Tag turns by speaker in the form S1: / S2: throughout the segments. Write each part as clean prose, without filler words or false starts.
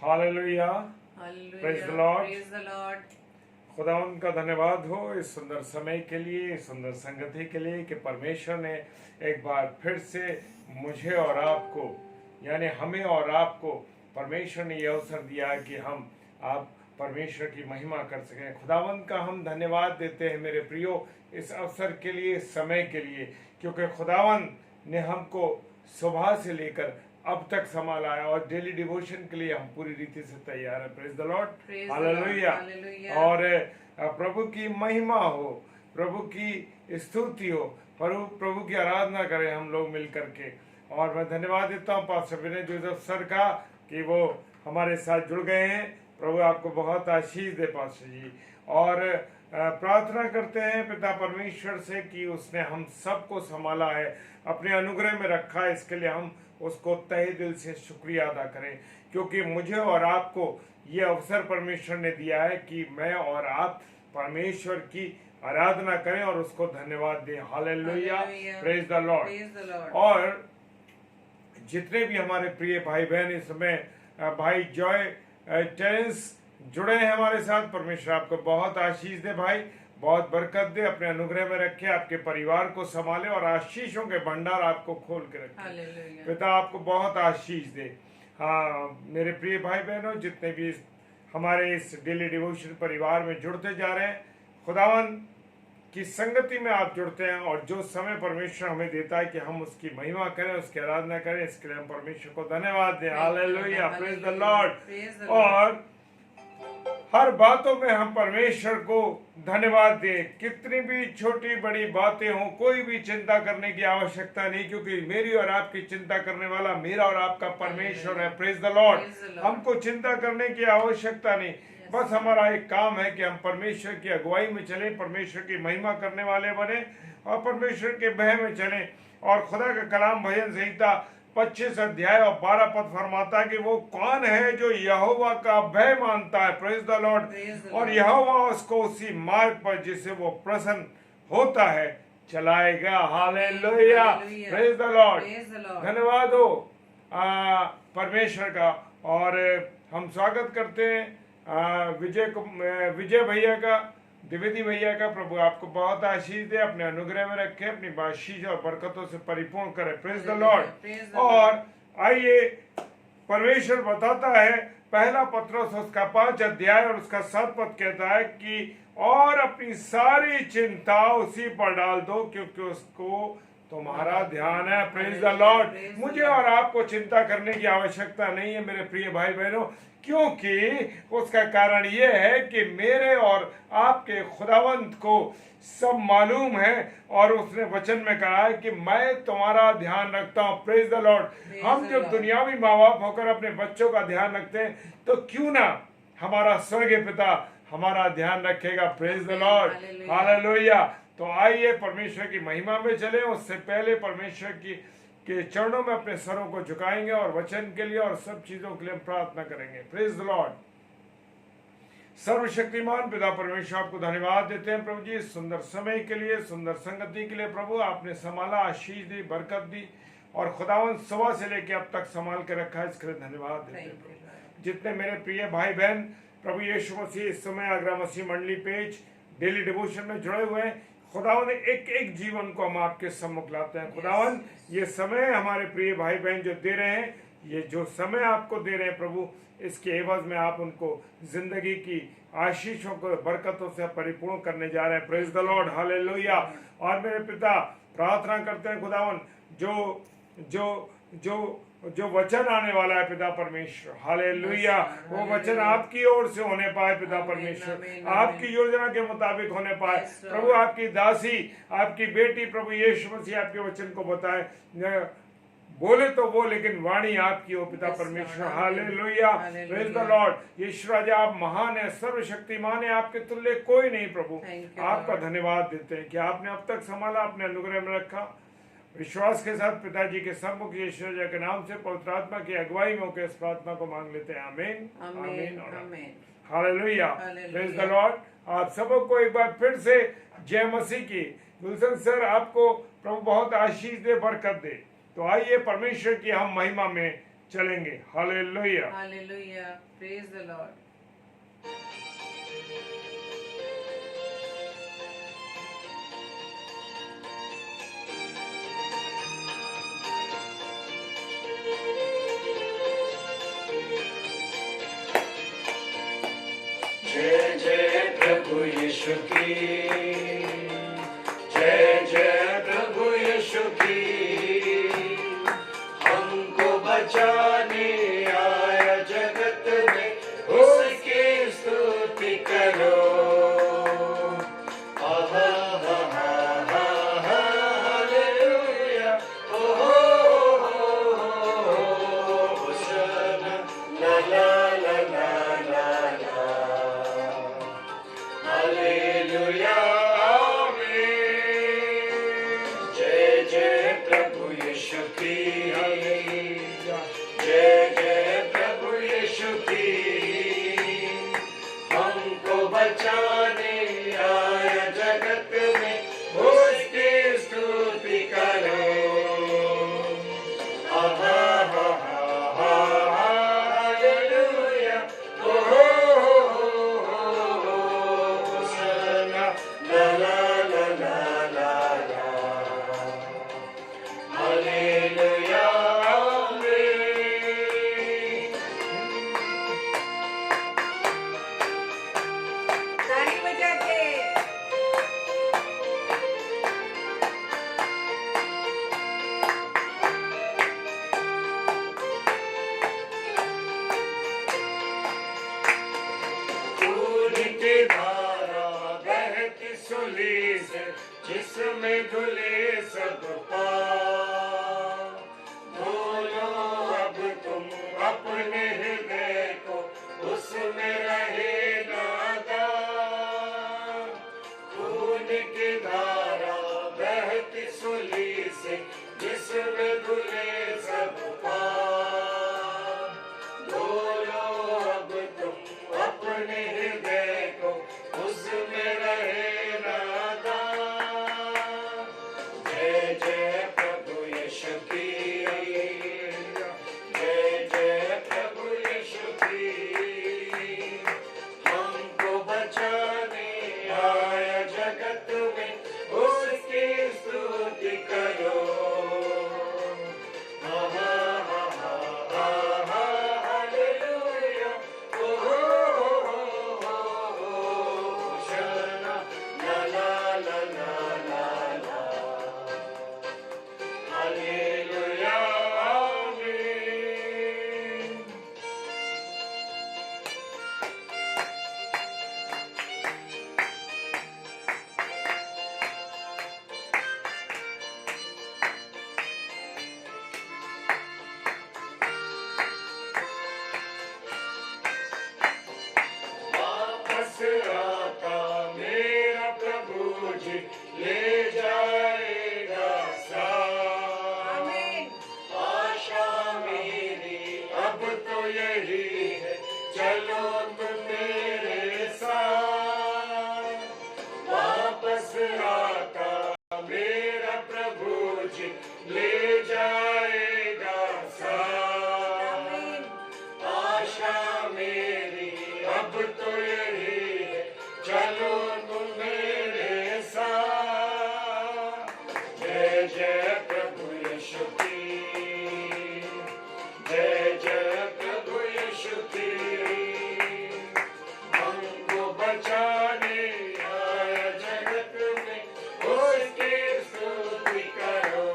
S1: Hallelujah, praise the Lord.
S2: Praise the Lord.
S1: खुदावंद का धन्यवाद हो इस सुंदर समय के लिए, इस सुंदर संगति के लिए कि परमेश्वर ने एक बार फिर से मुझे और आपको, यानी हमें और आपको परमेश्वर ने यह अवसर दिया है कि हम आप परमेश्वर की महिमा कर सकें। खुदावंद का हम धन्यवाद देते हैं मेरे प्रियो इस अवसर के लिए, इस समय के लिए, क्योंकि खुदावंद ने हमको सुबह से लेकर अब तक संभाला है और डेली डिवोशन के लिए हम पूरी रीति से तैयार है। Praise the Lord,
S2: Praise the
S1: hallelujah.
S2: Lord, hallelujah।
S1: और प्रभु की महिमा हो, प्रभु की स्तुति हो, प्रभु की आराधना करें हम लोग मिल करके। और मैं धन्यवाद देता हूँ पास्टर विनय जोसेफ सर का कि वो हमारे साथ जुड़ गए हैं। प्रभु आपको बहुत आशीष दे पास्टर जी। और प्रार्थना करते हैं पिता परमेश्वर से कि उसने हम सबको संभाला है, अपने अनुग्रह में रखा है, इसके लिए हम उसको तहे दिल से शुक्रिया अदा करें, क्योंकि मुझे और आपको ये अवसर परमेश्वर ने दिया है कि मैं और आप परमेश्वर की आराधना करें और उसको धन्यवाद दें। Hallelujah,
S2: Hallelujah।
S1: Praise the Lord.
S2: Praise the Lord।
S1: और जितने भी हमारे प्रिय भाई बहन इस समय भाई जॉय टेरेंस जुड़े हैं हमारे साथ, परमेश्वर आपको बहुत आशीष दे भाई, बहुत बरकत दे, अपने अनुग्रह में रखे, आपके परिवार को संभाले और आशीषों के भंडार आपको खोल के रखे।
S2: Hallelujah।
S1: पिता आपको बहुत आशीष दे। हाँ मेरे प्रिय भाई बहनों, जितने भी हमारे इस डेली डिवोशन परिवार में जुड़ते जा रहे हैं, खुदावन की संगति में आप जुड़ते हैं और जो समय परमेश्वर हमें देता है कि हम उसकी महिमा करें, उसकी आराधना करें, इसके लिए हम परमेश्वर को धन्यवाद दें। Hallelujah, praise the Lord.
S2: Praise the Lord।
S1: और हर बातों में हम परमेश्वर को धन्यवाद दें। कितनी भी छोटी बड़ी बातें हों, कोई भी चिंता करने की आवश्यकता नहीं, क्योंकि मेरी और आपकी चिंता करने वाला मेरा और आपका परमेश्वर है। Praise the Lord.
S2: Praise the Lord।
S1: हमको चिंता करने की आवश्यकता नहीं, बस हमारा एक काम है कि हम परमेश्वर की अगुवाई में चलें, परमेश्वर की महिमा करने वाले बने और परमेश्वर के भय में चलें। और खुदा का कलाम भजन संहिता 25 अध्याय और 12 पद फरमाता है कि वो कौन है जो यहोवा का भय मानता है। Praise the Lord.
S2: Praise the
S1: और
S2: Lord।
S1: यहोवा उसको उसी मार्ग पर जिसे वो प्रसन्न होता है चलाएगा। Hallelujah,
S2: Hallelujah।
S1: Praise the Lord.
S2: Praise the Lord।
S1: धन्यवाद हो परमेश्वर का। और हम स्वागत करते हैं विजय भैया का, द्विवेदी भैया का। प्रभु आपको बहुत आशीष दे, अपने अनुग्रह में रखे, अपनी आशीष और बरकतों से परिपूर्ण करे। Praise the Lord.
S2: Praise the
S1: और आइए परमेश्वर बताता है, पहला पत्रोस उसका 5 अध्याय और उसका 7 पद कहता है कि और अपनी सारी चिंता उसी पर डाल दो क्योंकि उसको तुम्हारा ध्यान है। Praise the Lord. मुझे और आपको चिंता करने की आवश्यकता नहीं है मेरे प्रिय भाई बहनों, क्योंकि उसका कारण यह है कि मेरे और आपके खुदावंत को सब मालूम है और उसने वचन में कहा है कि मैं तुम्हारा ध्यान रखता हूँ। Praise the Lord. हम जब दुनियावी माँ बाप होकर अपने बच्चों का ध्यान रखते हैं, तो क्यों ना हमारा स्वर्गीय पिता हमारा ध्यान रखेगा। Praise the Lord. हालेलुया। तो आइए परमेश्वर की महिमा में चले। उससे पहले परमेश्वर की के चरणों में अपने सरों को झुकाएंगे और वचन के लिए और सब चीजों के लिए प्रार्थना करेंगे। Praise the Lord. सर्वशक्तिमान पिता परमेश्वर आपको धन्यवाद देते हैं प्रभु जी, इस सुंदर समय के लिए, सुंदर संगति के लिए। प्रभु आपने संभाला, आशीष दी, बरकत दी और खुदावन सुबह से लेकर अब तक संभाल के रखा है, इसके लिए धन्यवाद देते हैं प्रभु। जितने मेरे प्रिय भाई बहन प्रभु यीशु मसीह इस समय आगरा मसीह मंडली पेज डेली डिवोशन में जुड़े हुए हैं, खुदावन एक एक जीवन को हम आपके सम्मुख लाते हैं। खुदावन ये समय हमारे प्रिय भाई बहन जो दे रहे हैं, ये जो समय आपको दे रहे हैं प्रभु, इसके एवज में आप उनको जिंदगी की आशीषों को बरकतों से परिपूर्ण करने जा रहे हैं। Praise the Lord. हालेलुया। और मेरे पिता प्रार्थना करते हैं खुदावन, जो जो जो जो वचन आने वाला है पिता परमेश्वर, हालेलुया, वो वचन आपकी ओर से होने पाए पिता परमेश्वर, आपकी योजना के मुताबिक होने पाए प्रभु। आपकी दासी, आपकी बेटी प्रभु यीशु मसीह आपके वचन को बताए, बोले तो वो लेकिन वाणी आपकी हो पिता परमेश्वर। Hallelujah, praise the Lord. यीशु राजा आप महान है, सर्वशक्तिमान है, आपके तुल्य कोई नहीं प्रभु। आपका धन्यवाद देते हैं कि आपने अब तक संभाला, अपने अनुग्रह में रखा। विश्वास के साथ पिताजी के सम्मुख यीशु राजा के नाम से पवित्र आत्मा की अगुवाई में होकर इस प्रार्थना को मांग लेते हैं। आमीन, आमीन और आमीन। Hallelujah, praise the Lord. आप सबको एक बार फिर से जय मसीह की। गुलशन सर आपको प्रभु बहुत आशीष दे, बरकत दे। तो आइए परमेश्वर की हम महिमा में चलेंगे। Hallelujah.
S2: Hallelujah. Praise the Lord.
S1: जय जय प्रभु यीशु की, जय जय प्रभु यीशु की, हमको बचाने आया जगत में, उसकी स्तुति करो। आहा हा हा हा हा हालेलुया। ओ होशाना ला ला ला ला ला ला। हालेलुया आमीन। जय जय प्रभु यीशु की, जय जय प्रभु यीशु की, हमको बचाने आया जगत में, उसकी स्तुति करो। आहा हा हा हा हालेलुया। ओ होशाना ला ला ला ला ला ला। हालेलुया आमीन।
S2: ताली बजा के
S1: खून की धारा बहती सुली से, जिसमें धुले सब पाप। धोलो अब तुम अपने हृदय को, उसमें रहे नादान। खून की धारा बहती सुली से, जिसमें धुले सब पाप। धोलो अब तुम अपने हृदय को, उसमें रहे नादान। जय जय प्रभु यीशु की, जय जय प्रभु यीशु की, हमको बचाने आया जगत में, उसकी स्तुति करो। आहा हा हा हा हा हालेलुया। ओ होशाना ला ला ला ला ला ला। हालेलुया आमीन। वापस आता मेरा प्रभु जी, ले जाएगा साथ।
S2: आमीन।
S1: आशा मेरी अब तो यही है, चलो तुम मेरे साथ। वापस आता मेरा प्रभु जी, ले जाएगा साथ।
S2: आमीन।
S1: आशा मेरी अब तो यही है, चलो तुम मेरे साथ। जय जय प्रभु यीशु की, जय जय प्रभु यीशु की, हमको बचाने आया जगत में, उसकी स्तुति करो।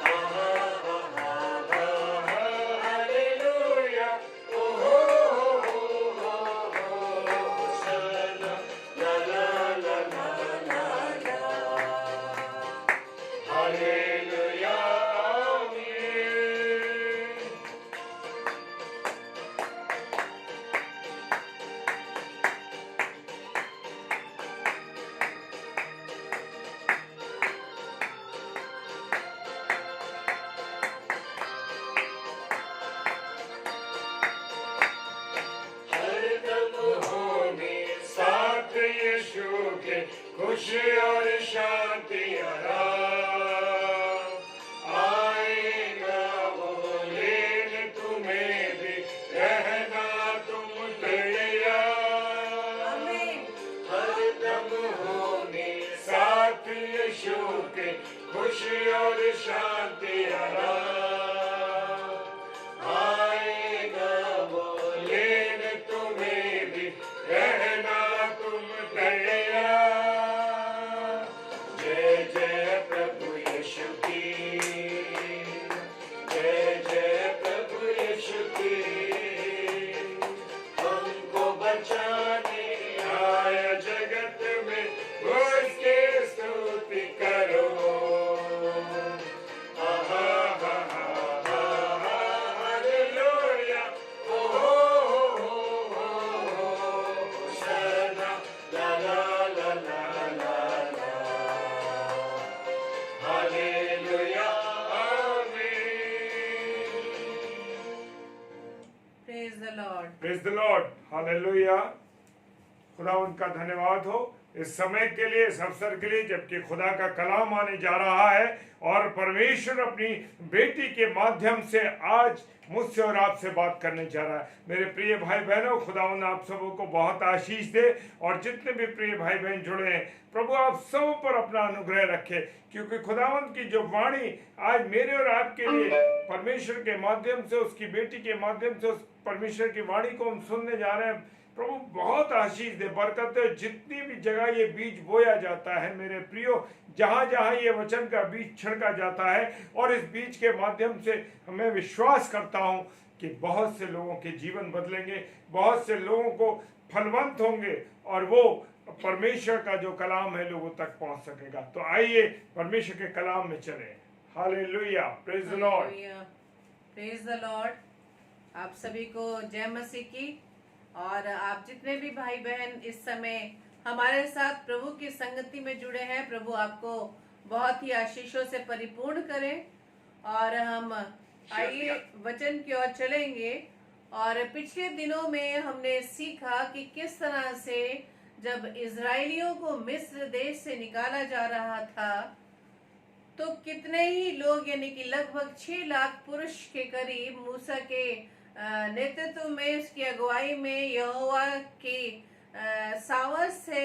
S1: आहा हा हा हा हालेलुया। ओ होशाना ला ला ला ला ला ला। हालेलुया आमीन। हरदम होने साथ यीशु के, खुशी और शांति आराम। आएगा वो
S2: the Lord.
S1: Praise the Lord, hallelujah. खुदावंद का धन्यवाद हो इस समय के लिए, इस अवसर के लिए, जबकि खुदा का कलाम आने जा रहा है और परमेश्वर अपनी बेटी के माध्यम से आज मुझसे और आपसे बात करने जा रहा है। मेरे प्रिय भाई बहनों, खुदावंद आप सबों को बहुत आशीष दे और जितने भी प्रिय भाई बहन जुड़े हैं, प्रभु आप सब पर अपना अनुग्रह रखे, क्योंकि खुदावंद की जो वाणी आज मेरे और आपके लिए परमेश्वर के माध्यम से, उसकी बेटी के माध्यम से, उस परमेश्वर की वाणी को हम सुनने जा रहे हैं। प्रभु बहुत आशीष दे, बरकत दे। जितनी भी जगह ये बीज बोया जाता है मेरे प्रियो, जहां जहां ये वचन का बीज छिड़का जाता है, और इस बीज के माध्यम से मैं विश्वास करता हूं कि बहुत से लोगों के जीवन बदलेंगे, बहुत से लोगों को फलवंत होंगे और वो परमेश्वर का जो कलाम है लोगों तक पहुंच सकेगा। तो आइए परमेश्वर के कलाम में चले। Hallelujah, praise the Lord.
S2: Praise the Lord. आप सभी को जय मसीह की। और आप जितने भी भाई बहन इस समय हमारे साथ प्रभु की संगति में जुड़े हैं, प्रभु आपको बहुत ही आशीषों से परिपूर्ण करें। और हम आइए वचन की ओर चलेंगे। और पिछले दिनों में हमने सीखा कि किस तरह से जब इजरायलियों को मिस्र देश से निकाला जा रहा था, तो कितने ही लोग यानी कि लगभग 6 लाख पुरुष के करीब मूसा के नेतृत्व में, उसकी अगुवाई में, यहोवा की सावस से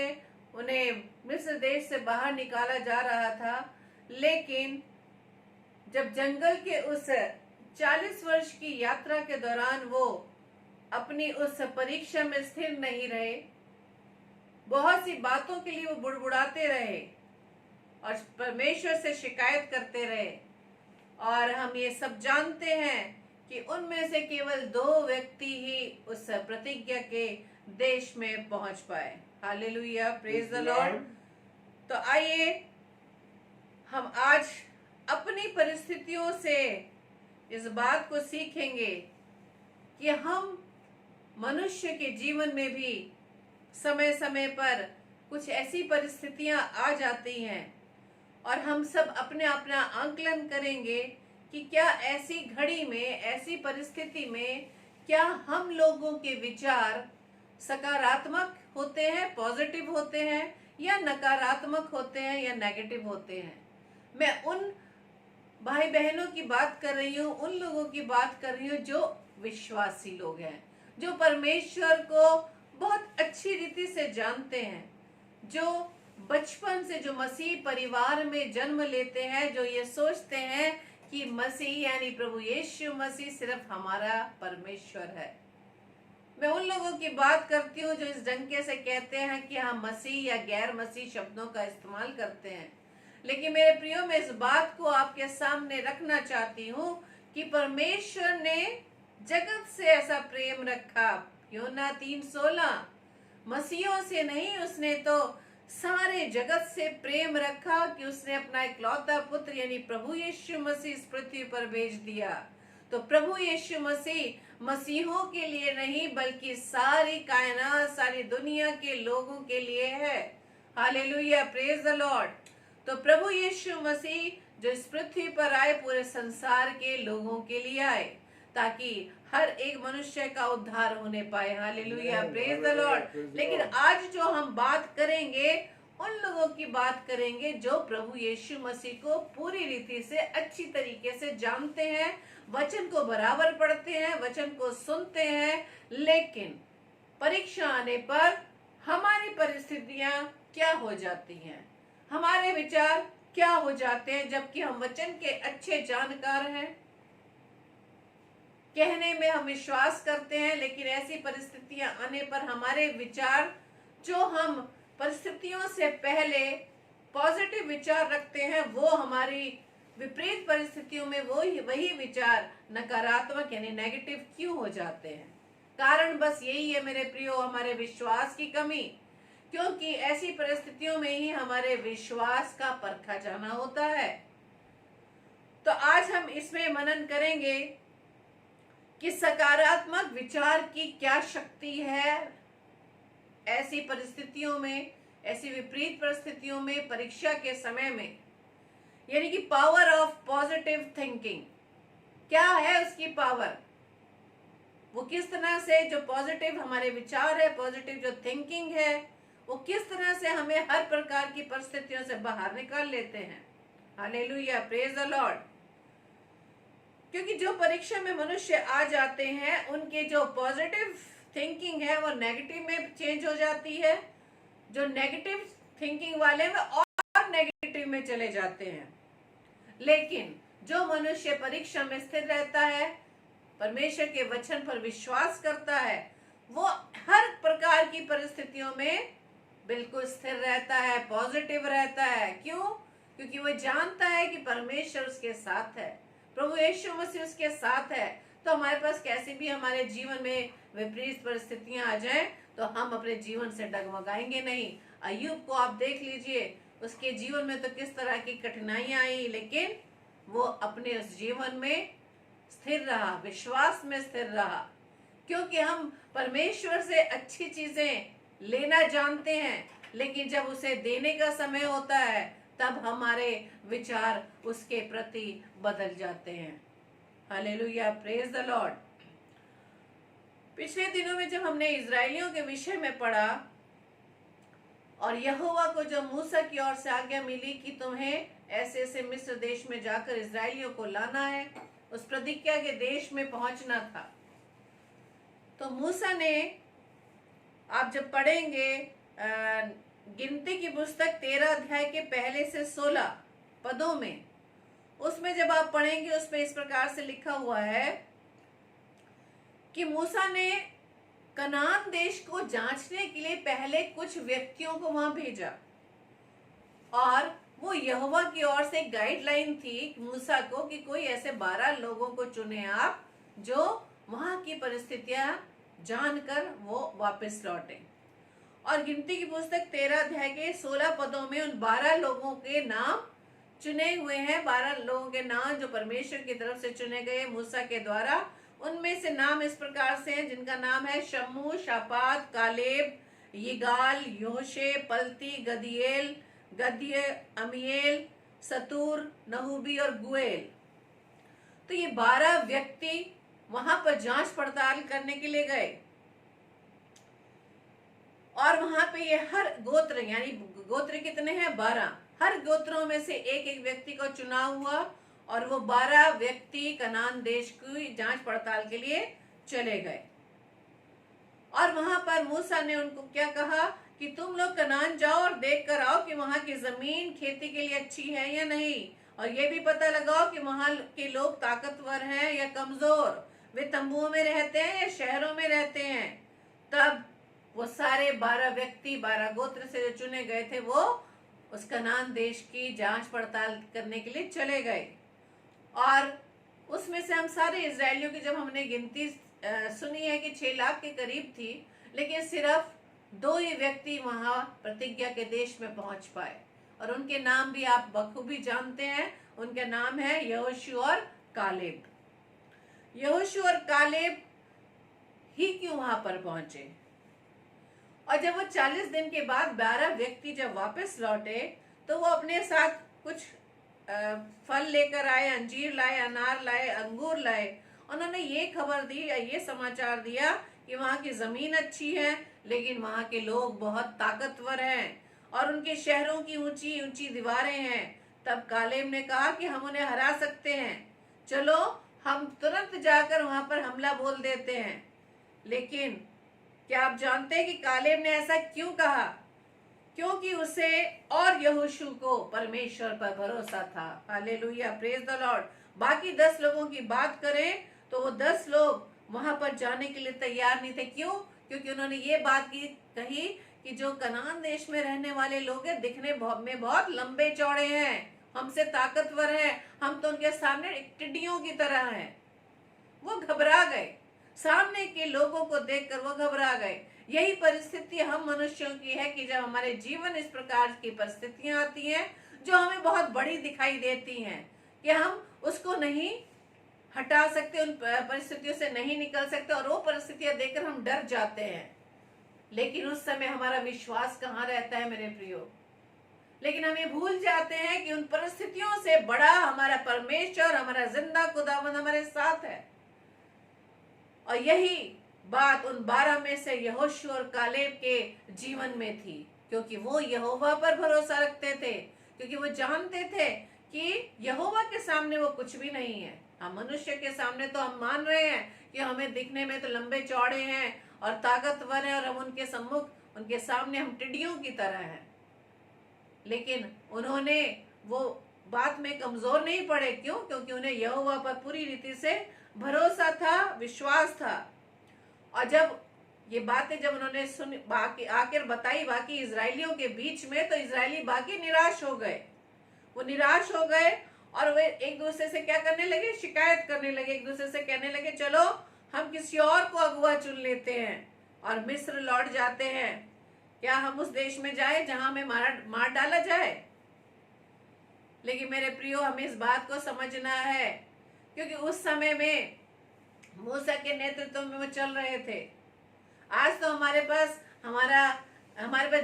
S2: उन्हें मिस्र देश से बाहर निकाला जा रहा था। लेकिन जब जंगल के उस 40 वर्ष की यात्रा के दौरान वो अपनी उस परीक्षा में स्थिर नहीं रहे, बहुत सी बातों के लिए वो बुड़बुड़ाते रहे और परमेश्वर से शिकायत करते रहे। और हम ये सब जानते हैं कि उनमें से केवल 2 व्यक्ति ही उस प्रतिज्ञा के देश में पहुंच पाए। Hallelujah, praise the Lord. तो आइए हम आज अपनी परिस्थितियों से इस बात को सीखेंगे कि हम मनुष्य के जीवन में भी समय समय पर कुछ ऐसी परिस्थितियां आ जाती हैं और हम सब अपने अपना आंकलन करेंगे कि क्या ऐसी घड़ी में, ऐसी परिस्थिति में क्या हम लोगों के विचार सकारात्मक होते हैं, पॉजिटिव होते हैं, या नकारात्मक होते हैं, या नेगेटिव होते हैं। मैं उन भाई बहनों की बात कर रही हूँ, उन लोगों की बात कर रही हूँ जो विश्वासी लोग हैं, जो परमेश्वर को बहुत अच्छी रीति से जानते हैं, जो बचपन से जो मसीह परिवार में जन्म लेते हैं, जो ये सोचते हैं कि मसीह यानी प्रभु यीशु मसीह सिर्फ हमारा परमेश्वर है। मैं उन लोगों की बात करती हूँ जो इस डंके से कहते हैं कि हम मसीह या गैर मसीह शब्दों का इस्तेमाल करते हैं। लेकिन मेरे प्रियो, मैं इस बात को आपके सामने रखना चाहती हूँ कि परमेश्वर ने जगत से ऐसा प्रेम रखा, यूहन्ना 3:16, मसीहों से नहीं, उसने तो सारे जगत से प्रेम रखा कि उसने अपना इकलौता पुत्र यानी प्रभु यीशु मसीह इस पृथ्वी पर भेज दिया। तो प्रभु यीशु मसीह मसीहों के लिए नहीं बल्कि सारी कायनात, सारी दुनिया के लोगों के लिए है। Hallelujah, praise the Lord. तो प्रभु यीशु मसीह जो इस पृथ्वी पर आए, पूरे संसार के लोगों के लिए आए ताकि हर एक मनुष्य का उद्धार होने पाए। Hallelujah, praise the Lord. लेकिन आज जो हम बात करेंगे, उन लोगों की बात करेंगे जो प्रभु यीशु मसीह को पूरी रीति से, अच्छी तरीके से जानते हैं, वचन को बराबर पढ़ते हैं, वचन को सुनते हैं, लेकिन परीक्षा आने पर हमारी परिस्थितियां क्या हो जाती हैं, हमारे विचार क्या हो जाते हैं, जबकि हम वचन के अच्छे जानकार हैं, कहने में हम विश्वास करते हैं, लेकिन ऐसी परिस्थितियां आने पर हमारे विचार, जो हम परिस्थितियों से पहले पॉजिटिव विचार रखते हैं, वो हमारी विपरीत परिस्थितियों में वही विचार नकारात्मक यानी नेगेटिव क्यों हो जाते हैं। कारण बस यही है मेरे प्रियो, हमारे विश्वास की कमी, क्योंकि ऐसी परिस्थितियों में ही हमारे विश्वास का परखा जाना होता है। तो आज हम इसमें मनन करेंगे कि सकारात्मक विचार की क्या शक्ति है ऐसी परिस्थितियों में, ऐसी विपरीत परिस्थितियों में, परीक्षा के समय में, यानी कि पावर ऑफ पॉजिटिव थिंकिंग क्या है, उसकी पावर। वो किस तरह से जो पॉजिटिव हमारे विचार है, पॉजिटिव जो थिंकिंग है, वो किस तरह से हमें हर प्रकार की परिस्थितियों से बाहर निकाल लेते हैं। Hallelujah, praise the Lord. क्योंकि जो परीक्षा में मनुष्य आ जाते हैं, उनके जो पॉजिटिव थिंकिंग है वो नेगेटिव में चेंज हो जाती है। जो नेगेटिव थिंकिंग वाले वो और नेगेटिव में चले जाते हैं। लेकिन जो मनुष्य परीक्षा में स्थिर रहता है, परमेश्वर के वचन पर विश्वास करता है, वो हर प्रकार की परिस्थितियों में बिल्कुल स्थिर रहता है, पॉजिटिव रहता है। क्यों? क्योंकि वो जानता है कि परमेश्वर उसके साथ है, प्रभु यीशु मसीह उसके साथ है। तो हमारे पास कैसी भी हमारे जीवन में विपरीत परिस्थितियां आ जाएं, तो हम अपने जीवन से डगमगाएंगे नहीं। अय्यूब को आप देख लीजिए, उसके जीवन में तो किस तरह की कठिनाइयां आई, लेकिन वो अपने उस जीवन में स्थिर रहा, विश्वास में स्थिर रहा। क्योंकि हम परमेश्वर से अच्छी चीजें लेना जानते हैं, लेकिन जब उसे देने का समय होता है, तब हमारे विचार उसके प्रति बदल जाते हैं। Hallelujah, praise the Lord. पिछले दिनों में जब हमने इजराइलियों के विषय में पढ़ा, और यहोवा को जो मूसा की ओर से आज्ञा मिली कि तुम्हें ऐसे ऐसे मिस्र देश में जाकर इजराइलियों को लाना है, उस प्रतिज्ञा के देश में पहुंचना था। तो मूसा ने, आप जब पढ़ेंगे गिनती की पुस्तक 13 अध्याय के पहले से 16 पदों में, उसमें जब आप पढ़ेंगे, उसमें इस प्रकार से लिखा हुआ है कि मूसा ने कनान देश को जांचने के लिए पहले कुछ व्यक्तियों को वहां भेजा, और वो यहोवा की ओर से गाइडलाइन थी मूसा को कि कोई ऐसे 12 लोगों को चुने आप, जो वहां की परिस्थितियां जानकर वो वापस लौटे। और गिनती की पुस्तक 13 अध्याय के 16 पदों में उन 12 लोगों के नाम चुने हुए हैं। 12 लोगों के नाम जो परमेश्वर की तरफ से चुने गए मूसा के द्वारा। उनमें से नाम इस प्रकार से हैं, जिनका नाम है शम्मू, शापात, कालेब, यिगाल, योशे, पलती, गदिएल, गद्य, अमीएल, सतूर, नहूबी और गुएल। तो ये 12 व्यक्ति वहां पर जांच पड़ताल करने के लिए गए, और वहां पे ये हर गोत्र, यानी गोत्र कितने हैं? 12। हर गोत्रों में से एक एक व्यक्ति को चुना हुआ, और वो 12 व्यक्ति कनान देश की जांच पड़ताल के लिए चले गए। और वहां पर मूसा ने उनको क्या कहा कि तुम लोग कनान जाओ और देख कर आओ कि वहां की जमीन खेती के लिए अच्छी है या नहीं, और ये भी पता लगाओ कि वहां के लोग ताकतवर हैं या कमजोर, वे तंबुओं में रहते हैं या शहरों में रहते हैं। तब वो सारे 12 व्यक्ति, 12 गोत्र से जो चुने गए थे, वो उस कनान देश की जांच पड़ताल करने के लिए चले गए। और उसमें से हम सारे इजरायलियों की जब हमने गिनती सुनी है कि 6 लाख के करीब थी, लेकिन सिर्फ 2 ही व्यक्ति वहां प्रतिज्ञा के देश में पहुंच पाए, और उनके नाम भी आप बखूबी जानते हैं। उनके नाम है यहोशू और कालेब। यहोशू और कालेब ही क्यों वहां पर पहुंचे? और जब वो 40 दिन के बाद 12 व्यक्ति जब वापस लौटे, तो वो अपने साथ कुछ फल लेकर आए, अंजीर लाए, अनार लाए, अंगूर लाए। उन्होंने ये खबर दी या ये समाचार दिया कि वहाँ की जमीन अच्छी है, लेकिन वहाँ के लोग बहुत ताकतवर हैं, और उनके शहरों की ऊंची ऊंची दीवारें हैं। तब कालेब ने कहा कि हम उन्हें हरा सकते हैं, चलो हम तुरंत जाकर वहां पर हमला बोल देते हैं। लेकिन क्या आप जानते हैं कि कालेब ने ऐसा क्यों कहा? क्योंकि उसे और यहोशू को परमेश्वर पर भरोसा था। Hallelujah, praise the Lord. बाकी 10 लोगों की बात करें तो वो 10 लोग वहां पर जाने के लिए तैयार नहीं थे। क्यों? क्योंकि उन्होंने ये बात कही कि जो कनान देश में रहने वाले लोग हैं, दिखने में बहुत लंबे चौड़े हैं, हमसे ताकतवर हैं, हम तो उनके सामने टिड्डियों की तरह हैं। वो घबरा गए, सामने के लोगों को देखकर वो घबरा गए। यही परिस्थिति हम मनुष्यों की है कि जब हमारे जीवन इस प्रकार की परिस्थितियां आती हैं जो हमें बहुत बड़ी दिखाई देती हैं, कि हम उसको नहीं हटा सकते, उन परिस्थितियों से नहीं निकल सकते, और वो परिस्थितियां देखकर हम डर जाते हैं। लेकिन उस समय हमारा विश्वास कहाँ रहता है मेरे प्रियो? लेकिन हमें भूल जाते हैं कि उन परिस्थितियों से बड़ा हमारा परमेश्वर, हमारा जिंदा खुदावंद हमारे साथ है। और यही बात उन 12 में से यहोशू और कालेब के जीवन में थी, क्योंकि वो यहोवा पर भरोसा रखते थे, क्योंकि वो जानते थे कि यहोवा के सामने वो कुछ भी नहीं है। हम मनुष्य के सामने तो हम मान रहे हैं कि हमें दिखने में तो लंबे चौड़े हैं और ताकतवर हैं, और हम उनके सम्मुख, उनके सामने हम टिड्डियों की तरह हैं। लेकिन उन्होंने वो बात में कमजोर नहीं पड़े। क्यों? क्योंकि उन्हें यहोवा पर पूरी रीति से भरोसा था, विश्वास था। और जब ये बातें जब उन्होंने सुन बाकी आखिर बताई बाकी इजरायलियों के बीच में, तो इजरायली बाकी निराश हो गए। वो निराश हो गए और वे एक दूसरे से क्या करने लगे? शिकायत करने लगे। एक दूसरे से कहने लगे, चलो हम किसी और को अगुआ चुन लेते हैं और मिस्र लौट जाते हैं। क्या हम उस देश में जाए जहां हमें मार डाला जाए? लेकिन मेरे प्रियो, हमें इस बात को समझना है, क्योंकि उस समय में मूसा के नेतृत्व में वो चल रहे थे। आज तो हमारे पास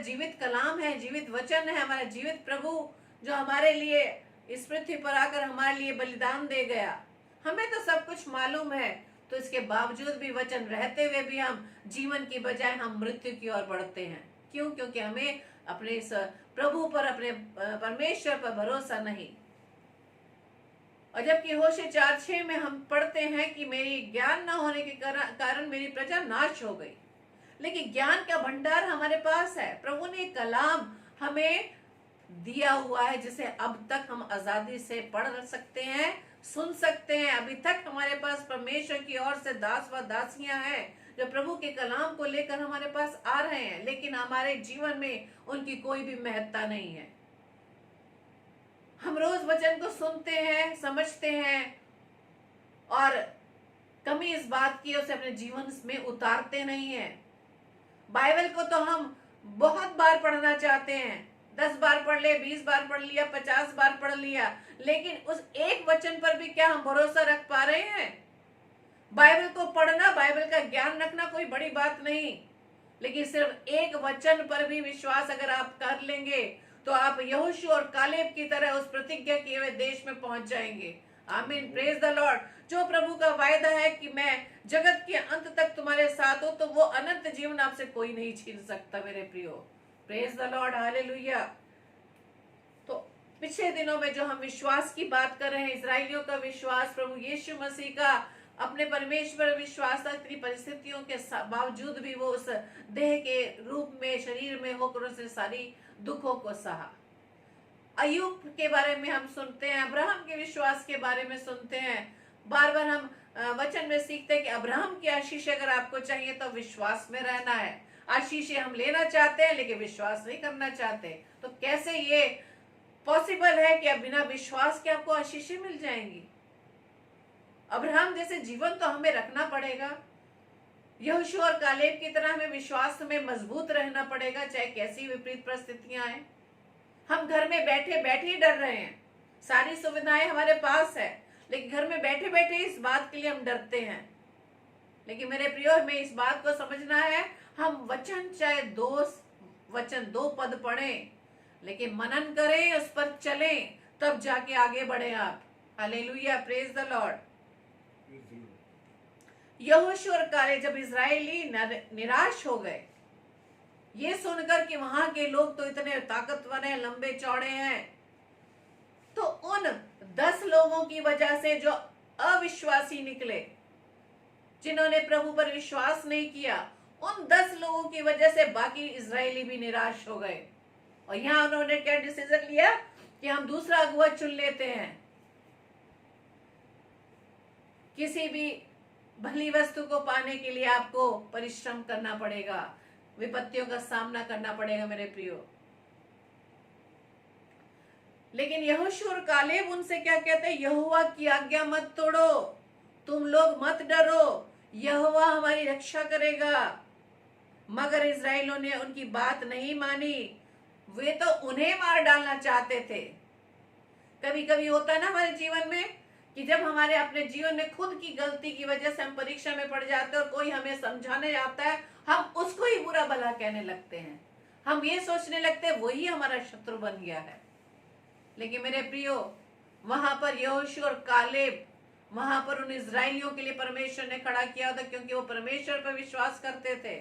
S2: जीवित कलाम है, जीवित वचन है, हमारा जीवित प्रभु जो हमारे लिए इस पृथ्वी पर आकर हमारे लिए बलिदान दे गया। हमें तो सब कुछ मालूम है, तो इसके बावजूद भी वचन रहते हुए भी हम जीवन की बजाय हम मृत्यु की ओर बढ़ते हैं। क्यों? क्योंकि हमें अपने इस प्रभु पर, अपने परमेश्वर पर भरोसा नहीं। और जबकि होशे 4:6 में हम पढ़ते हैं कि मेरी ज्ञान न होने के कारण मेरी प्रजा नाश हो गई। लेकिन ज्ञान का भंडार हमारे पास है। प्रभु ने कलाम हमें दिया हुआ है, जिसे अब तक हम आजादी से पढ़ सकते हैं, सुन सकते हैं। अभी तक हमारे पास परमेश्वर की ओर से दास व दासियां हैं जो प्रभु के कलाम को लेकर हमारे पास आ रहे हैं, लेकिन हमारे जीवन में उनकी कोई भी महत्ता नहीं है। हम रोज वचन को सुनते हैं, समझते हैं, और कमी इस बात की उसे अपने जीवन में उतारते नहीं है। बाइबल को तो हम बहुत बार पढ़ना चाहते हैं, 10 बार पढ़ ले, 20 बार पढ़ लिया, 50 बार पढ़ लिया, लेकिन उस एक वचन पर भी क्या हम भरोसा रख पा रहे हैं? बाइबल को पढ़ना, बाइबल का ज्ञान रखना कोई बड़ी बात नहीं, लेकिन सिर्फ एक वचन पर भी विश्वास अगर आप कर लेंगे तो आप यहोशू और कालेब की तरह उस प्रतिज्ञा किए हुए देश में पहुंच जाएंगे। आमीन, प्रेज द लॉर्ड। जो प्रभु का वायदा है कि मैं जगत के अंत तक तुम्हारे साथ हूं, तो वो अनंत जीवन आपसे कोई नहीं छीन सकता मेरे प्रियो। Praise the Lord, hallelujah. तो पिछले दिनों में जो हम विश्वास की बात कर रहे हैं, इजरायलियों का विश्वास, प्रभु यीशु मसीह का अपने परमेश्वर विश्वास था। इतनी परिस्थितियों के बावजूद भी वो उस देह के रूप में, शरीर में होकर उसने सारी दुखों को सहा। अय्यूब के बारे में हम सुनते हैं, अब्राहम के विश्वास के बारे में सुनते हैं। बार बार हम वचन में सीखते हैं कि अब्राहम की आशीष अगर आपको चाहिए तो विश्वास में रहना है। आशीष हम लेना चाहते हैं लेकिन विश्वास नहीं करना चाहते। तो कैसे ये पॉसिबल है कि अब बिना विश्वास के आपको आशीषें मिल जाएंगी? अब्राहम जैसे जीवन तो हमें रखना पड़ेगा। यहोशू और कालेब की तरह हमें विश्वास में मजबूत रहना पड़ेगा, चाहे कैसी विपरीत परिस्थितियां आए। हम घर में बैठे बैठे ही डर रहे हैं, सारी सुविधाएं हमारे पास है, लेकिन घर में बैठे बैठे इस बात के लिए हम डरते हैं। लेकिन मेरे प्रियो, हमें इस बात को समझना है, हम वचन चाहे 2 पद पढ़ें, लेकिन मनन करें, उस पर चलें, तब जाके आगे बढ़े आप। Hallelujah, praise the Lord. यहोशू और कालेब जब इजरायली निराश हो गए, ये सुनकर कि वहां के लोग तो इतने ताकतवर हैं, लंबे चौड़े हैं, तो उन 10 लोगों की वजह से जो अविश्वासी निकले, जिन्होंने प्रभु पर विश्वास नहीं किया, उन 10 लोगों की वजह से बाकी इजरायली भी निराश हो गए। और यहां उन्होंने क्या डिसीजन लिया कि हम दूसरा अगुआ चुन लेते हैं। किसी भी भली वस्तु को पाने के लिए आपको परिश्रम करना पड़ेगा, विपत्तियों का सामना करना पड़ेगा मेरे प्रियो। लेकिन यहोशू और कालेब उनसे क्या कहते हैं? यहोवा की आज्ञा मत तोड़ो, तुम लोग मत डरो, यहोवा हमारी रक्षा करेगा। मगर इजराइलियों ने उनकी बात नहीं मानी, वे तो उन्हें मार डालना चाहते थे। कभी कभी होता है ना हमारे जीवन में कि जब हमारे अपने जीवन में खुद की गलती की वजह से हम परीक्षा में पड़ जाते हैं और कोई हमें समझाने आता है, हम उसको ही बुरा भला कहने लगते हैं। हम ये सोचने लगते हैं वही हमारा शत्रु बन गया है। लेकिन मेरे प्रियो, वहां पर यहोशू और कालेब वहां पर उन इजरायलियों के लिए परमेश्वर ने खड़ा किया था, क्योंकि वो परमेश्वर पर विश्वास करते थे।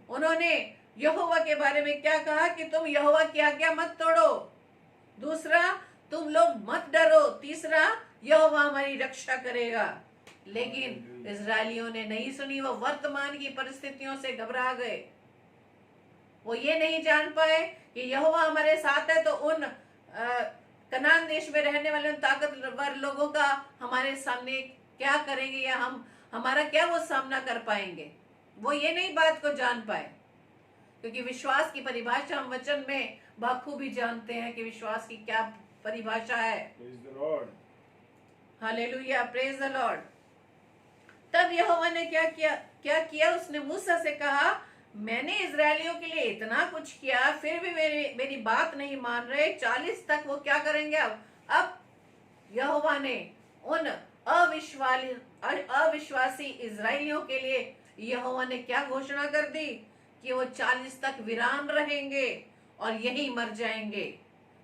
S2: उन्होंने यहोवा के बारे में क्या कहा कि तुम यहोवा की आज्ञा मत तोड़ो। दूसरा, तुम लोग मत डरो। तीसरा, यहोवा हमारी रक्षा करेगा। लेकिन इजरायलियों ने नहीं सुनी, वो वर्तमान की परिस्थितियों से घबरा गए। वो ये नहीं जान पाए कि यहोवा हमारे साथ है, तो उन कनान देश में रहने वाले उन ताकतवर लोगों का हमारे सामने क्या करेंगे, या हमारा क्या वो सामना कर पाएंगे। वो ये नहीं बात को जान पाए, क्योंकि विश्वास की परिभाषा हम वचन में बखूबी जानते हैं कि विश्वास की क्या परिभाषा है। Hallelujah, praise the Lord. तब यहोवा ने क्या किया? उसने मूसा से कहा, मैंने इजरायलियों के लिए इतना कुछ किया, फिर भी मेरी बात नहीं मान रहे। 40 तक वो क्या करेंगे? अब यहोवा ने उन अविश्वासी इजरायलियों के लिए यहोवा ने क्या घोषणा कर दी कि वो 40 तक वीरान रहेंगे और यहीं मर जाएंगे।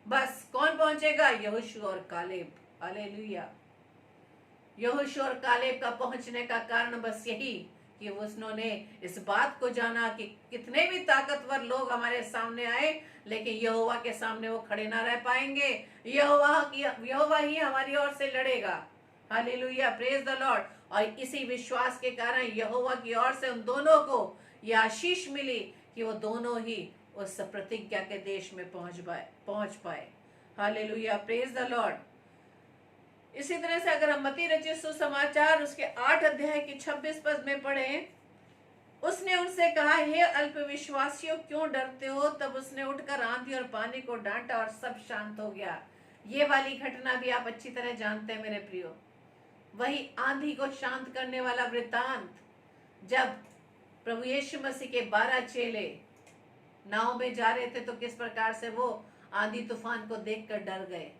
S2: बस कौन पहुंचेगा? यहोशू और कालेब। हालेलुया। यहोशू और कालेब का पहुंचने का कारण बस यही कि उन्होंने इस बात को जाना कि कितने भी ताकतवर लोग हमारे सामने आए, लेकिन यहोवा के सामने वो खड़े ना रह पाएंगे। यहोवा ही हमारी ओर से लड़ेगा। Hallelujah, praise the Lord. और इसी विश्वास के कारण यहोवा की ओर से उन दोनों को यह आशीष मिली कि वो दोनों ही उस प्रतिज्ञा के देश में पहुंच पाए। Hallelujah, praise the Lord. इसी तरह से अगर हम मत्ती रचित सुसमाचार उसके 8 अध्याय की 26 पद में पढ़ें, उसने उनसे कहा, हे अल्पविश्वासियों, क्यों डरते हो? तब उसने उठकर आंधी और पानी को डांटा और सब शांत हो गया। ये वाली घटना भी आप अच्छी तरह जानते हैं मेरे प्रियो। वही आंधी को शांत करने वाला वृत्तांत, जब प्रभु यीशु मसीह के 12 चेले नाव में जा रहे थे, तो किस प्रकार से वो आंधी तूफान को देखकर डर गए,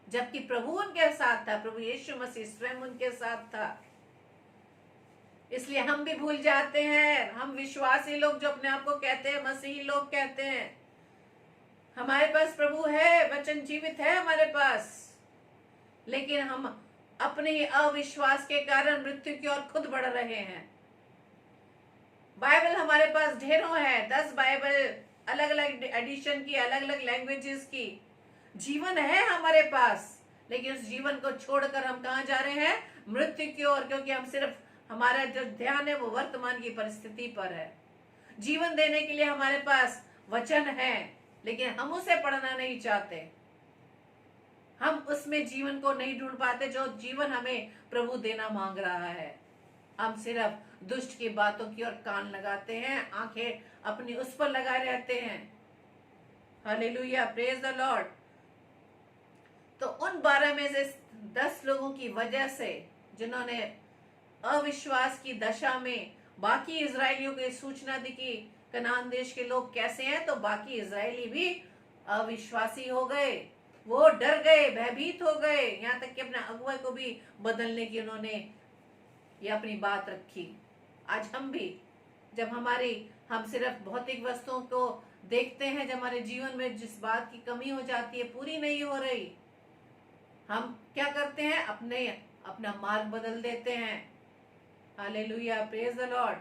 S2: जबकि प्रभु उनके साथ था। प्रभु यीशु मसीह स्वयं उनके साथ था। इसलिए हम भी भूल जाते हैं, हम विश्वासी लोग जो अपने आप को कहते हैं, मसीही लोग कहते हैं, हमारे पास प्रभु है, वचन जीवित है हमारे पास, लेकिन हम अपने ही अविश्वास के कारण मृत्यु की ओर खुद बढ़ रहे हैं। बाइबल हमारे पास ढेरों है, 10 बाइबल अलग अलग एडिशन की, अलग अलग लैंग्वेजेस की। जीवन है हमारे पास, लेकिन उस जीवन को छोड़कर हम कहाँ जा रहे हैं? मृत्यु की ओर, क्योंकि हम सिर्फ, हमारा जो ध्यान है वो वर्तमान की परिस्थिति पर है। जीवन देने के लिए हमारे पास वचन है, लेकिन हम उसे पढ़ना नहीं चाहते। हम उसमें जीवन को नहीं ढूंढ पाते जो जीवन हमें प्रभु देना मांग रहा है। हम सिर्फ दुष्ट की बातों की ओर कान लगाते हैं, आंखें अपनी उस पर लगाए रहते हैं। Hallelujah, praise the Lord. तो उन 12 में से 10 लोगों की वजह से, जिन्होंने अविश्वास की दशा में बाकी इजरायलियों को सूचना दी कि कनान देश के लोग कैसे हैं, तो बाकी इजरायली भी अविश्वासी हो गए। वो डर गए, भयभीत हो गए, यहाँ तक कि अपने अगुवा को भी बदलने की उन्होंने ये अपनी बात रखी। आज हम भी, जब हम सिर्फ भौतिक वस्तुओं को देखते हैं, जब हमारे जीवन में जिस बात की कमी हो जाती है, पूरी नहीं हो रही, हम क्या करते हैं? अपना मार्ग बदल देते हैं। Hallelujah, praise the Lord.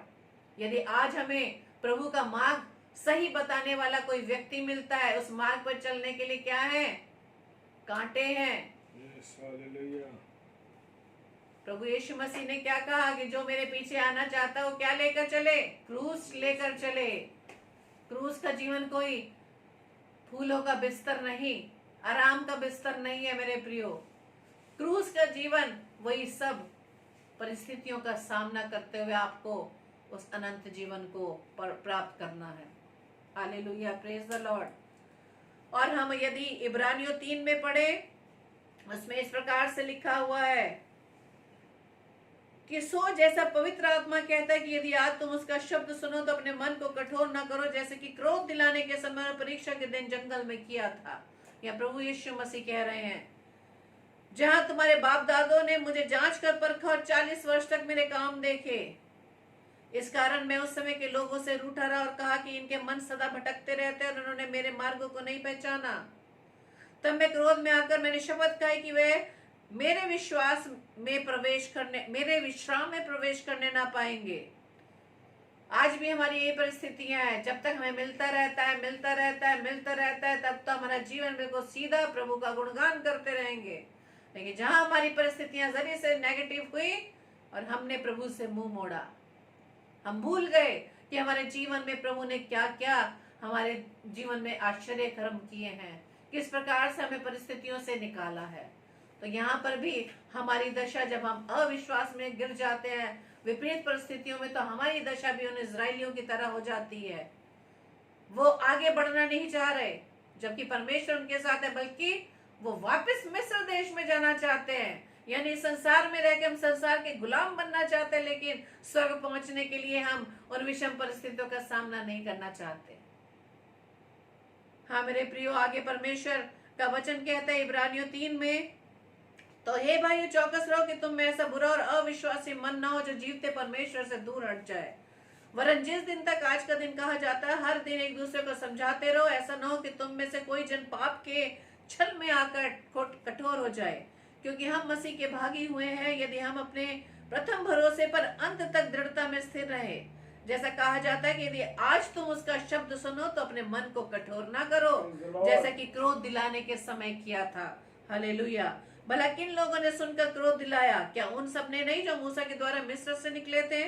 S2: यदि आज हमें प्रभु का मार्ग सही बताने वाला कोई व्यक्ति मिलता है, उस मार्ग पर चलने के लिए क्या है? कांटे हैं। प्रभु यीशु मसीह ने क्या कहा कि जो मेरे पीछे आना चाहता है वो क्या लेकर चले? क्रूस लेकर चले। क्रूस का जीवन कोई फूलों का बिस्तर नहीं, आराम का बिस्तर नहीं है मेरे प्रियो। क्रूस का जीवन वही सब परिस्थितियों का सामना करते हुए आपको उस अनंत जीवन को प्राप्त करना है। Hallelujah, praise the Lord. और हम यदि इब्रानियों 3 में पढ़े, उसमें इस प्रकार से लिखा हुआ है कि सो जैसा पवित्र आत्मा कहता है कि यदि आज तुम उसका शब्द सुनो तो अपने मन को कठोर न करो, जैसे कि क्रोध दिलाने के समय परीक्षा के दिन जंगल में किया था। या प्रभु यीशु मसीह कह रहे हैं, जहां तुम्हारे बाप दादों ने मुझे जांच कर परखा और 40 वर्ष तक मेरे काम देखे, इस कारण मैं उस समय के लोगों से रूठा रहा और कहा कि इनके मन सदा भटकते रहते हैं और उन्होंने मेरे मार्गों को नहीं पहचाना। तब मैं क्रोध में आकर मैंने शपथ खाई कि वे मेरे विश्राम में प्रवेश करने ना पाएंगे। आज भी हमारी यही परिस्थितियां हैं। जब तक हमें मिलता रहता है तब तो हमारा जीवन बिल्कुल सीधा प्रभु का गुणगान करते रहेंगे। लेकिन जहां हमारी परिस्थितियां जरी से नेगेटिव हुई और हमने प्रभु से मुंह मोड़ा, हम भूल गए कि हमारे जीवन में प्रभु ने क्या क्या हमारे जीवन में आश्चर्य कर्म किए हैं, किस प्रकार से हमें परिस्थितियों से निकाला है। तो यहाँ पर भी हमारी दशा, जब हम अविश्वास में गिर जाते हैं, विपरीत परिस्थितियों में, तो हमारी दशा भी उन इजरायलियों की तरह हो जाती है। वो आगे बढ़ना नहीं चाह रहे, जबकि परमेश्वर उनके साथ है, बल्कि वो वापस मिस्र देश में जाना चाहते हैं। यानी संसार में रहकर हम संसार के गुलाम बनना चाहते हैं, लेकिन स्वर्ग पहुंचने के लिए हम उन विषम परिस्थितियों का सामना नहीं करना चाहते। हाँ मेरे प्रियो, आगे परमेश्वर का वचन कहता है इब्रानियों 3 में, तो हे भाइयों चौकस रहो कि तुम में ऐसा बुरा और अविश्वासी मन ना हो जो जीवते परमेश्वर से दूर हट जाए। वरन जिस दिन तक आज का दिन कहा जाता है, हर दिन एक दूसरे को समझाते रहो, ऐसा न हो कि तुम में से कोई जन पाप के छल में आकर कठोर हो जाए। क्योंकि हम मसीह के भागी हुए हैं, यदि हम अपने प्रथम भरोसे पर अंत तक दृढ़ता में स्थिर रहे। जैसा कहा जाता है कि यदि आज तुम उसका शब्द सुनो तो अपने मन को कठोर ना करो, जैसा कि क्रोध दिलाने के समय किया था। हालेलुया। भला किन लोगों ने सुनकर क्रोध दिलाया? क्या उन सब ने नहीं जो मूसा के द्वारा मिस्र से निकले थे?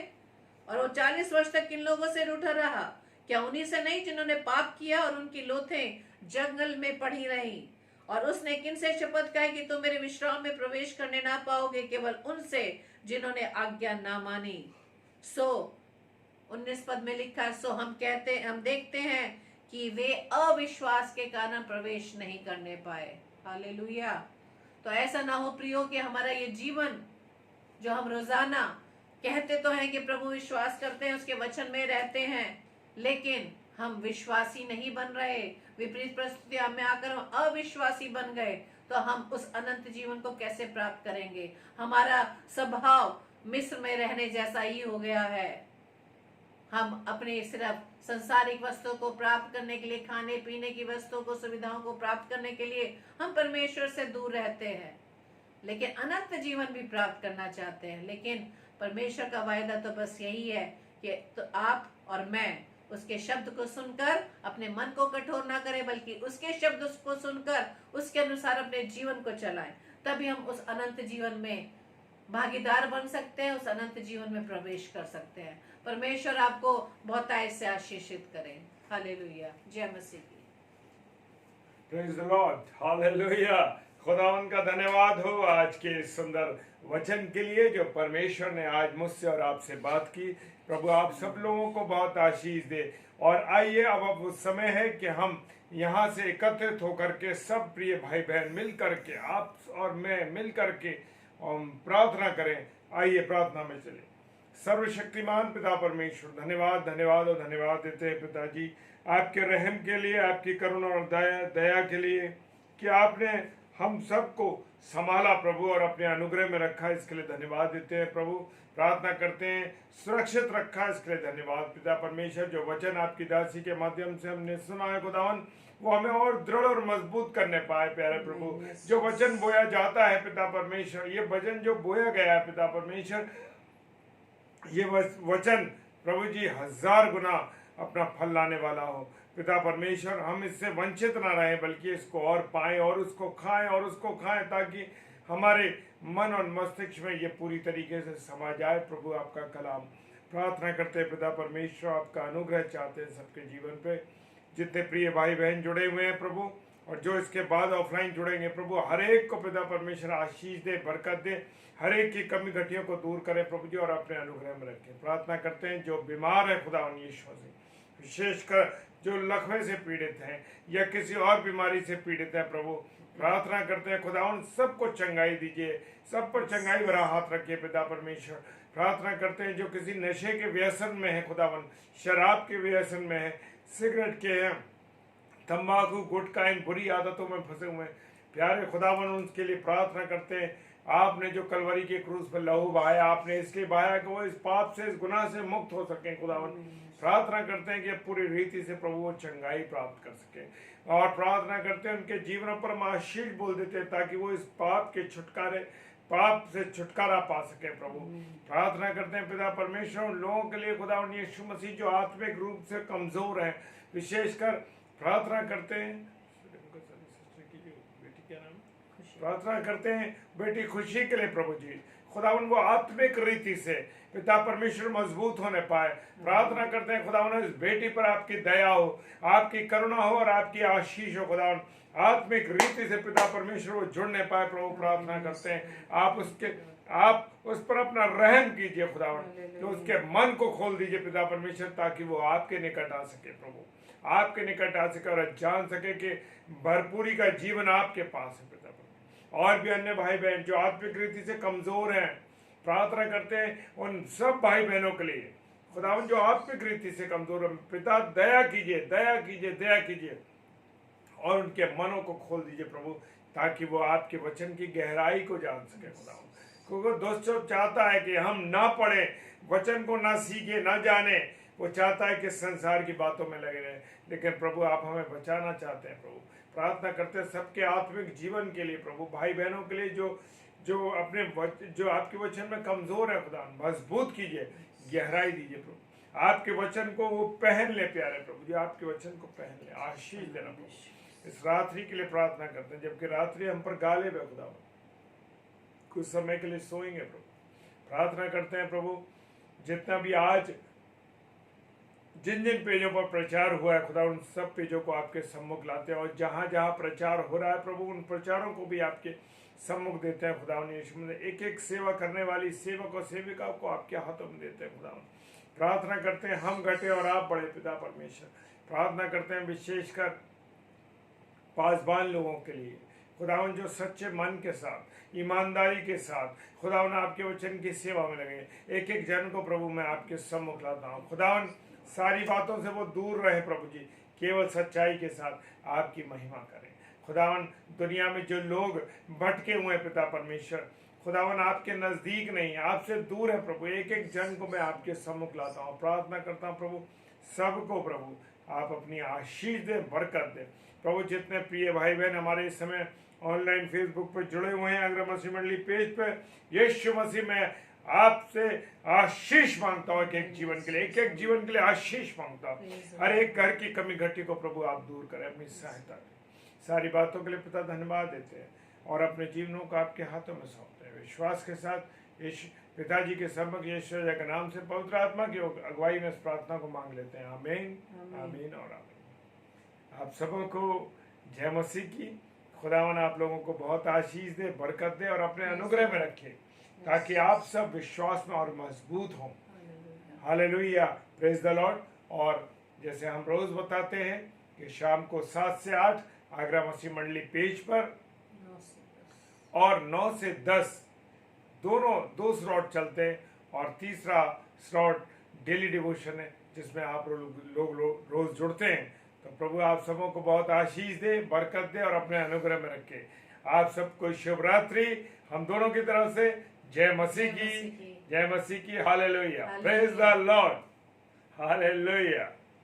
S2: और वो 40 वर्ष तक किन लोगों से रूठा रहा? क्या उन्हीं से नहीं जिन्होंने पाप किया और उनकी लोथें जंगल में पड़ी रही? और उसने किन से शपथ खाई कि तुम मेरे विश्राम में प्रवेश करने ना पाओगे? केवल उनसे जिन्होंने आज्ञा ना मानी। सो 19 पद में लिखा, सो हम देखते हैं कि वे अविश्वास के कारण प्रवेश नहीं करने पाए। हालेलुया। तो ऐसा ना हो प्रियो कि हमारा ये जीवन जो हम रोजाना कहते तो हैं कि प्रभु विश्वास करते हैं, उसके वचन में रहते हैं, लेकिन हम विश्वासी नहीं बन रहे, विपरीत परिस्थितियों में आकर हम अविश्वासी बन गए, तो हम उस अनंत जीवन को कैसे प्राप्त करेंगे? हमारा स्वभाव मिस्र में रहने जैसा ही हो गया है। हम अपने सिर्फ संसारिक वस्तुओं को प्राप्त करने के लिए, खाने पीने की वस्तुओं को, सुविधाओं को प्राप्त करने के लिए हम परमेश्वर से दूर रहते हैं, लेकिन अनंत जीवन भी प्राप्त करना चाहते हैं। लेकिन परमेश्वर का वायदा तो बस यही है कि तो आप और मैं उसके शब्द को सुनकर अपने मन को कठोर ना करें, बल्कि उसके शब्द को सुनकर उसके अनुसार अपने जीवन को चलाएं। तभी हम उस अनंत जीवन में भागीदार बन सकते हैं, उस अनंत जीवन में प्रवेश कर सकते हैं। परमेश्वर आपको बहुतायत से आशीषित करें। हालेलुया। जय मसीह की।
S1: Praise the Lord. हालेलुया। खुदावन का धन्यवाद हो आज के सुंदर वचन के लिए जो परमेश्वर ने आज मुझसे और आपसे बात की। प्रभु आप सब लोगों को बहुत आशीष दे। और आइए अब उस समय है कि हम यहाँ से एकत्रित होकर के सब प्रिय भाई बहन मिल करके, आप और मैं मिल करके प्रार्थना करें। आइए प्रार्थना में चले। सर्वशक्तिमान पिता परमेश्वर, धन्यवाद धन्यवाद और धन्यवाद देते हैं पिताजी आपके रहम के लिए, आपकी करुणा और दया के लिए कि आपने हम सबको संभाला प्रभु और अपने अनुग्रह में रखा, इसके लिए धन्यवाद देते हैं प्रभु। प्रार्थना करते हैं सुरक्षित रखा, इसके लिए धन्यवाद पिता परमेश्वर। जो वचन आपकी दासी के माध्यम से हमने सुना है खुदावन, वो हमें और दृढ़ और मजबूत करने पाए प्यारे प्रभु। जो वचन बोया जाता है पिता परमेश्वर, ये वचन जो बोया गया है पिता परमेश्वर, ये वचन प्रभु जी 1000 गुना अपना फल लाने वाला हो पिता परमेश्वर। हम इससे वंचित ना रहें, बल्कि इसको और पाएं और उसको खाएं और उसको खाएं, ताकि हमारे मन और मस्तिष्क में ये पूरी तरीके से समा जाए प्रभु आपका कलाम। प्रार्थना करते हैं पिता परमेश्वर, आपका अनुग्रह चाहते हैं सबके जीवन पे। जितने प्रिय भाई बहन जुड़े हुए हैं प्रभु, और जो इसके बाद ऑफलाइन जुड़ेंगे प्रभु, हर एक को पिता परमेश्वर आशीष दे, बरकत दे, हर एक की कमी घटियों को दूर करें प्रभु जी और अपने अनुग्रह में रखें। प्रार्थना करते हैं जो बीमार है खुदा यीशु से, विशेषकर जो लकवे से पीड़ित हैं या किसी और बीमारी से पीड़ित है प्रभु, प्रार्थना करते हैं खुदा उन सबको चंगाई दीजिए, सब पर चंगाई भरा हाथ रखिए पिता परमेश्वर। प्रार्थना करते हैं जो किसी नशे के व्यसन में है खुदावन, शराब के व्यसन में है, सिगरेट के हैं, तंबाकू गुटखा इन बुरी आदतों में फंसे हुए हैं, प्यारे खुदावन उनके लिए प्रार्थना करते हैं आपने जो कलवरी के क्रूस पर लहू बहाया, आपने इसलिए बहाया कि वो इस पाप से, इस गुनाह से मुक्त हो सके। खुदावन प्रार्थना करते हैं कि पूरी रीति से प्रभु वो चंगाई प्राप्त कर सके, और प्रार्थना करते हैं उनके जीवनों पर हम आशीष बोल देते हैं ताकि वो इस पाप से छुटकारा पा सके। प्रभु प्रार्थना करते हैं पिता परमेश्वर उन लोगों के लिए खुदावन यीशु मसीह जो आत्मिक रूप से कमजोर हैं, विशेषकर प्रार्थना करते हैं बेटी क्या नाम, प्रार्थना करते हैं बेटी खुशी के लिए प्रभु जी। खुदावन वो आत्मिक रीति से पिता परमेश्वर मजबूत होने पाए। प्रार्थना करते हैं खुदावन इस बेटी पर आपकी दया हो, आपकी करुणा हो और आपकी आशीष हो। खुदावन आत्मिक रीति से पिता परमेश्वर वो जुड़ने पाए। प्रभु प्रार्थना करते हैं आप उस पर अपना रहम कीजिए खुदावन, तो उसके मन को खोल दीजिए पिता परमेश्वर, ताकि वो आपके निकट आ सके। प्रभु आपके निकट आ सके और जान सके कि भरपूरी का जीवन आपके पास है। पिता परमेश्वर और भी अन्य भाई बहन जो आत्मिक रीति से कमजोर हैं, प्रार्थना करते हैं उन सब भाई बहनों के लिए खुदावन जो आत्मिक रीति से कमजोर है। पिता दया कीजिए, दया कीजिए, दया कीजिए और उनके मनों को खोल दीजिए प्रभु, ताकि वो आपके वचन की गहराई को जान सके। खुदावन क्योंकि दोस्तों चाहता है कि हम ना पढ़े वचन को, ना सीखे, ना जाने। वो चाहता है कि संसार की बातों में लगे रहे, लेकिन प्रभु आप हमें बचाना चाहते हैं। प्रभु प्रार्थना करते हैं सबके आत्मिक जीवन के लिए प्रभु, भाई बहनों के लिए जो आपके वचन में कमजोर है। खुदा मजबूत कीजिए, गहराई दीजिए प्रभु, आपके वचन को वो पहन ले प्यारे प्रभु जी, आपके वचन को पहन ले, आशीष देना प्रभु। इस रात्रि के लिए प्रार्थना करते हैं, जबकि रात्रि हम पर गालिब है खुदा, कुछ समय के लिए सोएंगे प्रभु। प्रार्थना करते हैं प्रभु जितना भी आज जिन पेजों पर प्रचार हुआ है खुदा, उन सब पेजों को आपके सम्मुख लाते हैं, और जहाँ जहाँ प्रचार हो रहा है प्रभु उन प्रचारों को भी आपके सम्मुख देते हैं। खुदा एक एक सेवा करने वाली सेवक और सेविका को आपके हाथों में देते हैं। खुदा प्रार्थना करते हैं हम घटे और आप बड़े पिता परमेश्वर। प्रार्थना करते हैं विशेषकर पासबान लोगों के लिए खुदावन, जो सच्चे मन के साथ, ईमानदारी के साथ खुदावन आपके वचन की सेवा में लगे। एक एक जन को प्रभु मैं आपके सम्मुख लाता हूँ। खुदावन सारी बातों से वो दूर रहे प्रभु जी, केवल सच्चाई के साथ आपकी महिमा करें। खुदावन दुनिया में जो लोग भटके हुए हैं पिता परमेश्वर, खुदावन आपके नज़दीक नहीं, आपसे दूर है प्रभु, एक एक जन को मैं आपके सम्मुख लाता हूँ। प्रार्थना करता हूँ प्रभु सबको प्रभु आप अपनी आशीष दें, बरकत दें प्रभु। जितने प्रिय भाई बहन हमारे इस समय ऑनलाइन फेसबुक पर जुड़े हुए हैं, अग्र मसीह मंडली पेज पर, यीशु मसीह में आपसे आशीष मांगता हूँ। एक एक जीवन के लिए, एक एक जीवन के लिए आशीष मांगता हूँ। हर एक घर की कमी घटी को प्रभु आप दूर करें, अपनी सहायता करें। सारी बातों के लिए पिता धन्यवाद देते हैं और अपने जीवनों को आपके हाथों में सौंपते हैं। विश्वास के साथ पिताजी के सम्मुख यीशु के नाम से पवित्र आत्मा की अगुवाई में इस प्रार्थना को मांग लेते हैं। आमीन, आमीन और आमीन। आप सबों को जय मसीह की। खुदावन आप लोगों को बहुत आशीष दे, बरकत दे और अपने अनुग्रह में रखे, ताकि आप सब विश्वास में और मजबूत हों। Hallelujah, praise the Lord. और जैसे हम रोज बताते हैं कि शाम को 7 से 8 आगरा मसीह मंडली पेज पर और 9 से 10 दोनों 2 स्लॉट चलते हैं, और तीसरा स्लॉट डेली डिवोशन है जिसमें आप लोग रोज जुड़ते हैं। तो प्रभु आप सबों को बहुत आशीष दे, बरकत दे और अपने अनुग्रह में रखे। आप सबको शुभ रात्रि हम दोनों की तरफ से। जय मसीह की, जय मसीह की। Hallelujah, praise the Lord, hallelujah.